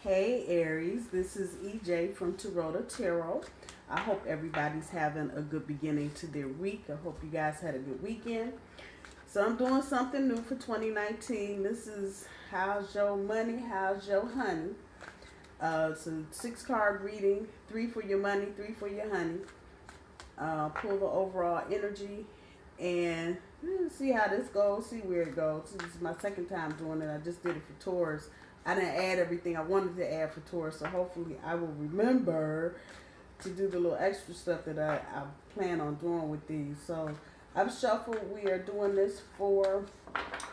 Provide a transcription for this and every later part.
Hey Aries, this is EJ from Taurota Tarot. I hope everybody's having a good beginning to their week. I hope you guys had a good weekend. So I'm doing something new for 2019. This is How's Your Money, How's Your Honey. It's a 6-card reading, 3 for your money, 3 for your honey. Pull the overall energy and see how this goes, see where it goes. This is my second time doing it. I just did it for Taurus. I didn't add everything I wanted to add for Taurus, so hopefully I will remember to do the little extra stuff that I plan on doing with these. So I've shuffled. We are doing this for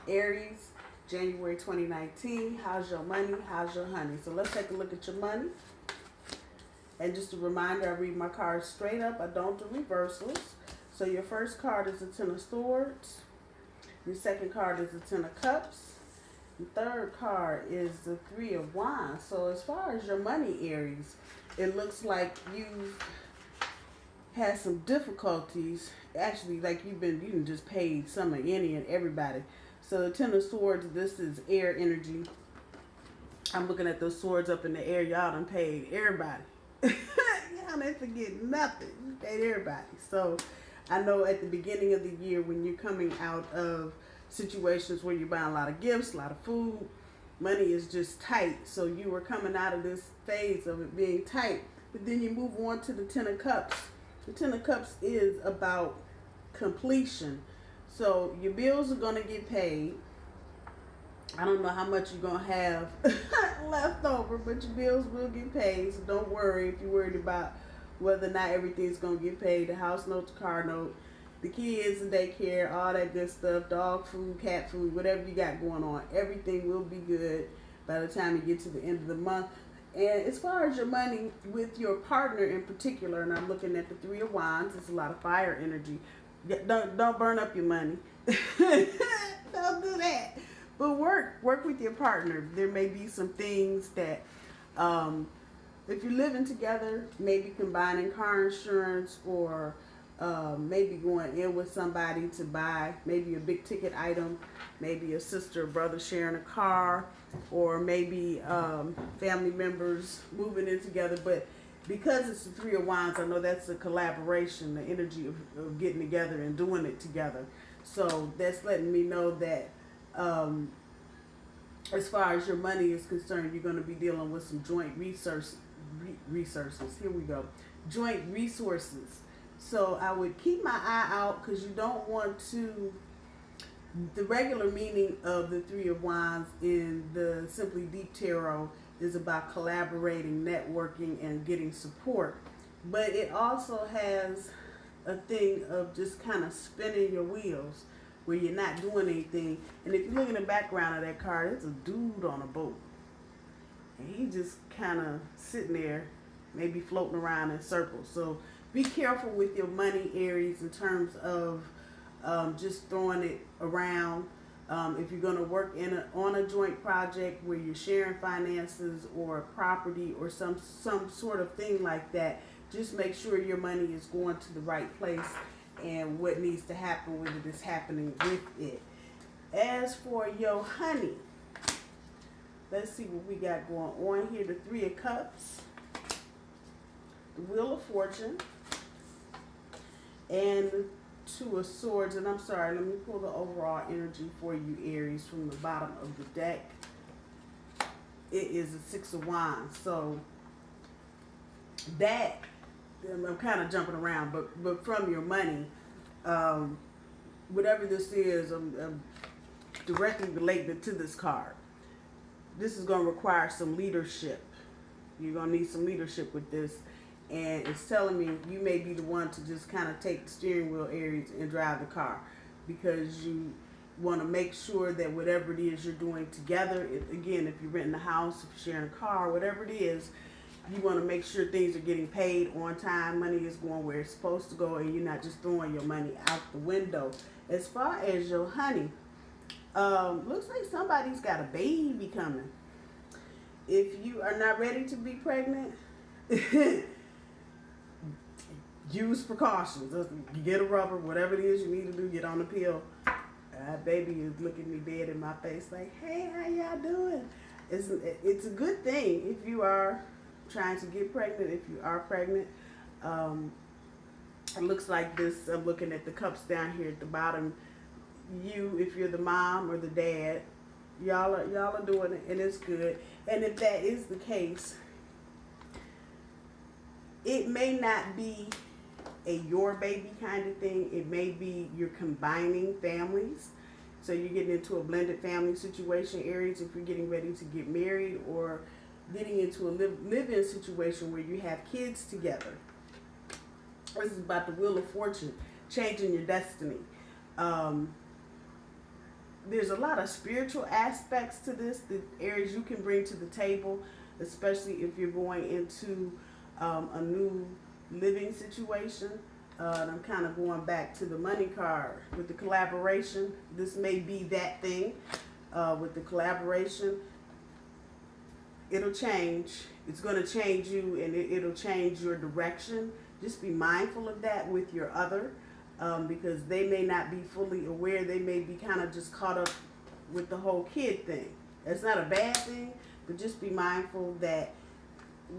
Aries, January 2019. How's your money? How's your honey? So let's take a look at your money. And just a reminder, I read my cards straight up. I don't do reversals. So your first card is the Ten of Swords. Your second card is the Ten of Cups. The third card is the Three of Wands. So as far as your money, Aries, it looks like you've had some difficulties. Actually, like you can just paid some of any and everybody. So the Ten of Swords, this is air energy. I'm looking at those swords up in the air. Y'all done paid everybody. Y'all didn't forget nothing. You paid everybody. So I know at the beginning of the year when you're coming out of situations where you're buying a lot of gifts, a lot of food, money is just tight. So you were coming out of this phase of it being tight. But then you move on to the Ten of Cups. The Ten of Cups is about completion. So your bills are going to get paid. I don't know how much you're going to have left over, but your bills will get paid. So don't worry if you're worried about whether or not everything's going to get paid. The house note, the car note, the kids and daycare, all that good stuff, dog food, cat food, whatever you got going on, everything will be good by the time you get to the end of the month. And as far as your money with your partner in particular, and I'm looking at the Three of Wands, it's a lot of fire energy. Don't burn up your money. Don't do that. But work with your partner. There may be some things that, if you're living together, maybe combining car insurance or maybe going in with somebody to buy maybe a big ticket item, maybe a sister or brother sharing a car, or maybe family members moving in together. But because it's the Three of Wands, I know that's a collaboration, the energy of getting together and doing it together. So that's letting me know that as far as your money is concerned, you're going to be dealing with some joint resources. Here we go. Joint resources. So I would keep my eye out because you don't want to. The regular meaning of the Three of Wands in the Simply Deep Tarot is about collaborating, networking, and getting support. But it also has a thing of just kind of spinning your wheels where you're not doing anything. And if you look in the background of that card, it's a dude on a boat. And he just kind of sitting there, maybe floating around in circles. So be careful with your money, Aries, in terms of just throwing it around. If you're going to work on a joint project where you're sharing finances or property or some sort of thing like that, just make sure your money is going to the right place and what needs to happen with it is happening with it. As for your honey, let's see what we got going on here. The Three of Cups, the Wheel of Fortune, and Two of Swords. And I'm sorry, let me pull the overall energy for you, Aries, from the bottom of the deck. It is a Six of Wands. So that, I'm kind of jumping around, but from your money, whatever this is, I'm directly related to this card. This is going to require some leadership. You're going to need some leadership with this. And it's telling me you may be the one to just kind of take the steering wheel, Aries, and drive the car. Because you want to make sure that whatever it is you're doing together, again, if you're renting a house, if you're sharing a car, whatever it is, you want to make sure things are getting paid on time, money is going where it's supposed to go, and you're not just throwing your money out the window. As far as your honey, looks like somebody's got a baby coming. If you are not ready to be pregnant, use precautions. You get a rubber, whatever it is you need to do, get on the pill. Baby is looking me dead in my face like, hey, how y'all doing? It's a good thing if you are trying to get pregnant, if you are pregnant. It looks like this. I'm looking at the cups down here at the bottom. You, if you're the mom or the dad, y'all are doing it, and it's good. And if that is the case, it may not be a your baby kind of thing. It may be you're combining families. So you're getting into a blended family situation, Aries, if you're getting ready to get married, or getting into a live-in situation where you have kids together. This is about the Wheel of Fortune, changing your destiny. There's a lot of spiritual aspects to this that Aries you can bring to the table, especially if you're going into a new living situation. And I'm kind of going back to the money card with the collaboration. This may be that thing with the collaboration. It'll change. It's going to change you, and it'll change your direction. Just be mindful of that with your other, because they may not be fully aware. They may be kind of just caught up with the whole kid thing. That's not a bad thing, but just be mindful that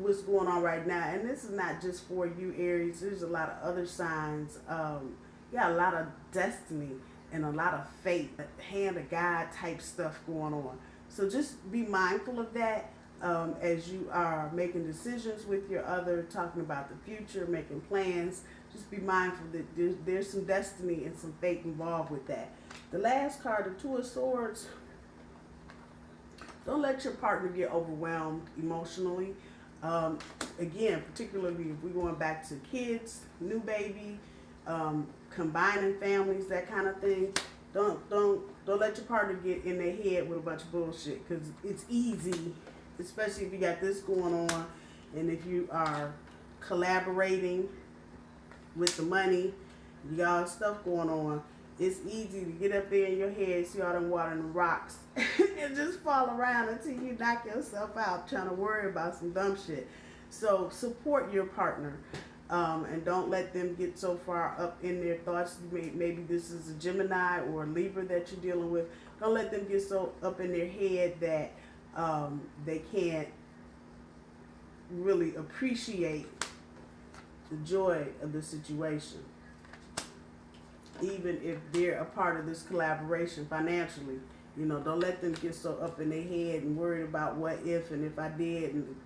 what's going on right now, and this is not just for you, Aries. There's a lot of other signs. You got a lot of destiny and a lot of fate, hand of God type stuff going on. So just be mindful of that as you are making decisions with your other, talking about the future, making plans. Just be mindful that there's some destiny and some fate involved with that. The last card, the Two of Swords. Don't let your partner get overwhelmed emotionally. Again, particularly if we're going back to kids, new baby, combining families, that kind of thing. Don't let your partner get in their head with a bunch of bullshit, because it's easy, especially if you got this going on, and if you are collaborating with the money, you got stuff going on. It's easy to get up there in your head, see all them water and the rocks, and just fall around until you knock yourself out trying to worry about some dumb shit. So support your partner, and don't let them get so far up in their thoughts. Maybe this is a Gemini or a Libra that you're dealing with. Don't let them get so up in their head that they can't really appreciate the joy of the situation, even if they're a part of this collaboration financially. You know, don't let them get so up in their head and worried about what if and if I did and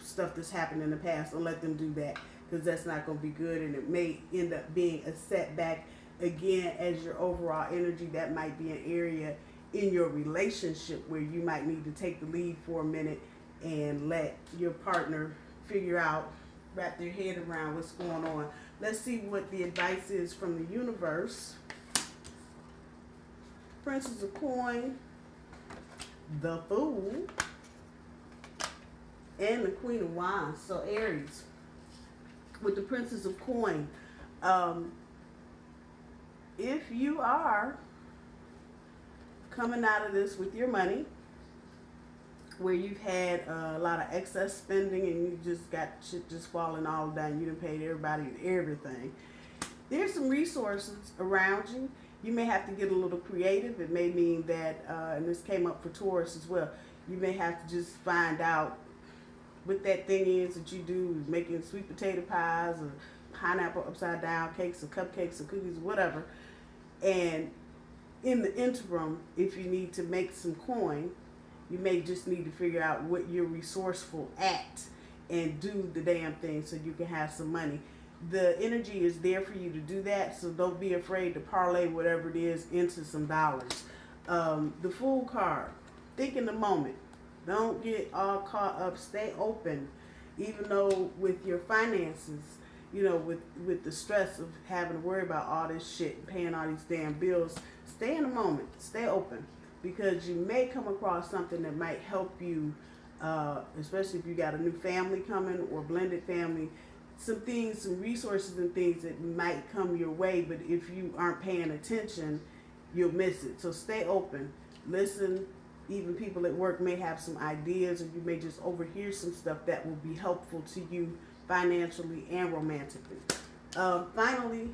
stuff that's happened in the past. Don't let them do that, because that's not going to be good, and it may end up being a setback again as your overall energy. That might be an area in your relationship where you might need to take the lead for a minute and let your partner figure out, wrap their head around what's going on. Let's see what the advice is from the universe. Princess of Coin, the Fool, and the Queen of Wands. So Aries, with the Princess of Coin, if you are coming out of this with your money, where you've had a lot of excess spending and you just got shit just falling all down, you done paid everybody everything, there's some resources around you. You may have to get a little creative. It may mean that, and this came up for Taurus as well, you may have to just find out what that thing is that you do, making sweet potato pies or pineapple upside down cakes or cupcakes or cookies or whatever. And in the interim, if you need to make some coin, you may just need to figure out what you're resourceful at and do the damn thing so you can have some money. The energy is there for you to do that, so don't be afraid to parlay whatever it is into some dollars. The Fool card, think in the moment. Don't get all caught up. Stay open, even though with your finances, you know, with the stress of having to worry about all this shit and paying all these damn bills. Stay in the moment. Stay open, because you may come across something that might help you, especially if you got a new family coming or blended family. Some things, some resources and things that might come your way, but if you aren't paying attention, you'll miss it. So stay open. Listen. Even people at work may have some ideas, or you may just overhear some stuff that will be helpful to you financially and romantically. Finally,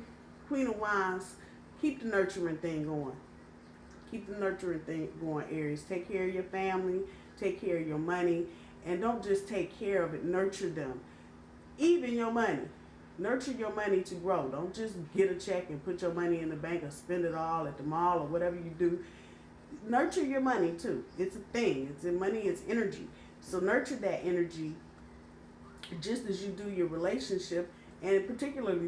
Queen of Wands, keep the nurturing thing going. Keep the nurturing thing going, Aries. Take care of your family. take care of your money, and don't just take care of it, nurture them. Even your money. Nurture your money to grow. Don't just get a check and put your money in the bank or spend it all at the mall or whatever you do. Nurture your money too. It's a thing. Money is energy. So nurture that energy just as you do your relationship, and particularly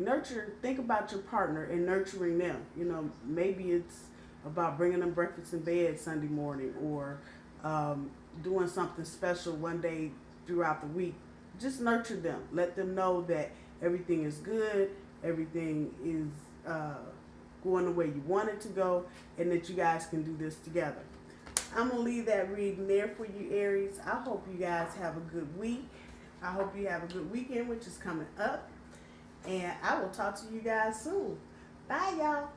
think about your partner and nurturing them. You know, maybe it's about bringing them breakfast in bed Sunday morning, or doing something special one day throughout the week. Just nurture them. Let them know that everything is good, everything is going the way you want it to go, and that you guys can do this together. I'm going to leave that reading there for you, Aries. I hope you guys have a good week. I hope you have a good weekend, which is coming up. And I will talk to you guys soon. Bye, y'all.